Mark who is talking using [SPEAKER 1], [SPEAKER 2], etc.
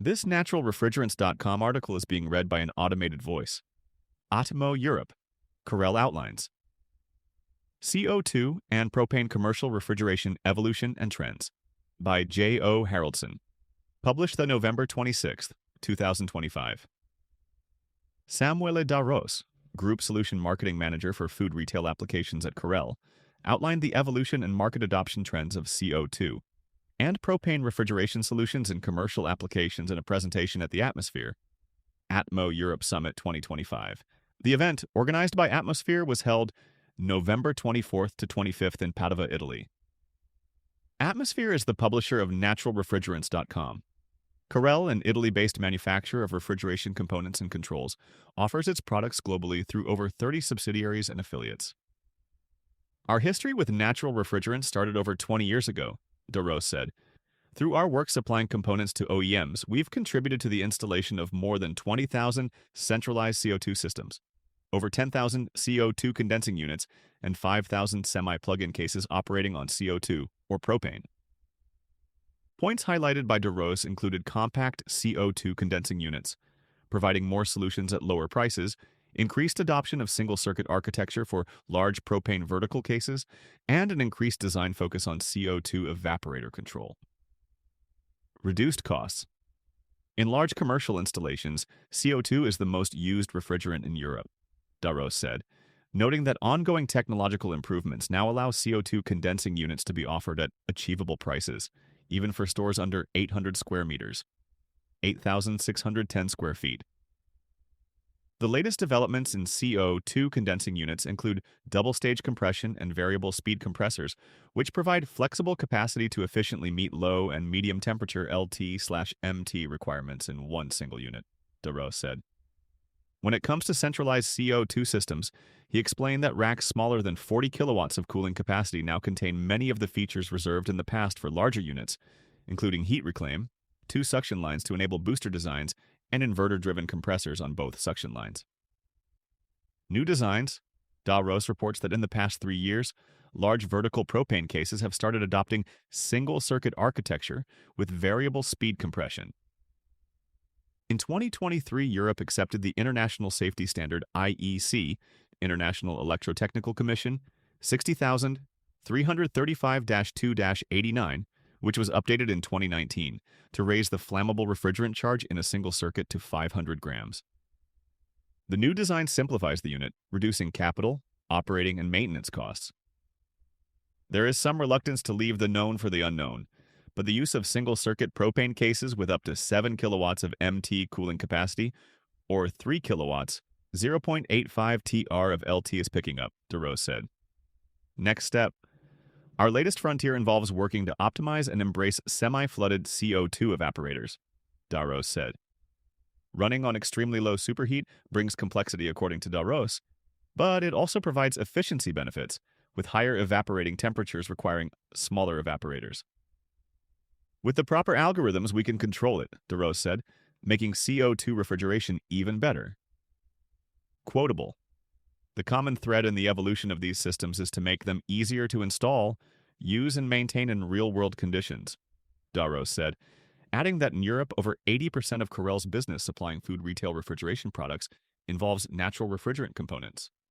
[SPEAKER 1] This naturalrefrigerants.com article is being read by an automated voice. ATMO Europe. Carel outlines. CO2 and Propane Commercial Refrigeration Evolution and Trends by J.O. Haraldson. Published the November 26, 2025. Samuele da Ros, Group Solution Marketing Manager for Food Retail Applications at Carel, outlined the evolution and market adoption trends of CO2 and propane refrigeration solutions in commercial applications in a presentation at the Atmosphere, ATMO Europe Summit 2025. The event, organized by Atmosphere, was held November 24th to 25th in Padova, Italy. Atmosphere is the publisher of naturalrefrigerants.com. Carel, an Italy-based manufacturer of refrigeration components and controls, offers its products globally through over 30 subsidiaries and affiliates. Our history with natural refrigerants started over 20 years ago, da Ros said. Through our work supplying components to OEMs, we've contributed to the installation of more than 20,000 centralized CO2 systems, over 10,000 CO2 condensing units, and 5,000 semi-plug-in cases operating on CO2 or propane. Points highlighted by da Ros included compact CO2 condensing units, providing more solutions at lower prices, increased adoption of single-circuit architecture for large propane vertical cases, and an increased design focus on CO2 evaporator control. Reduced costs. In large commercial installations, CO2 is the most used refrigerant in Europe, da Ros said, noting that ongoing technological improvements now allow CO2 condensing units to be offered at achievable prices, even for stores under 800 square meters, 8,610 square feet. The latest developments in CO2 condensing units include double-stage compression and variable speed compressors, which provide flexible capacity to efficiently meet low and medium temperature LT/MT requirements in one single unit, da Ros said. When it comes to centralized CO2 systems, he explained that racks smaller than 40 kilowatts of cooling capacity now contain many of the features reserved in the past for larger units, including heat reclaim, 2 suction lines to enable booster designs, and inverter-driven compressors on both suction lines. New designs. Da Ros reports that in the past 3 years, large vertical propane cases have started adopting single-circuit architecture with variable speed compression. In 2023, Europe accepted the International Safety Standard IEC, International Electrotechnical Commission, 60,335-2-89, which was updated in 2019, to raise the flammable refrigerant charge in a single circuit to 500 grams. The new design simplifies the unit, reducing capital, operating, and maintenance costs. There is some reluctance to leave the known for the unknown, but the use of single-circuit propane cases with up to 7 kilowatts of MT cooling capacity, or 3 kilowatts, 0.85 TR of LT is picking up, da Ros said. Next step. Our latest frontier involves working to optimize and embrace semi-flooded CO2 evaporators, da Ros said. Running on extremely low superheat brings complexity according to da Ros, but it also provides efficiency benefits, with higher evaporating temperatures requiring smaller evaporators. With the proper algorithms, we can control it, da Ros said, making CO2 refrigeration even better. Quotable. The common thread in the evolution of these systems is to make them easier to install, use, and maintain in real-world conditions, da Ros said, adding that in Europe, over 80% of Carel's business supplying food retail refrigeration products involves natural refrigerant components.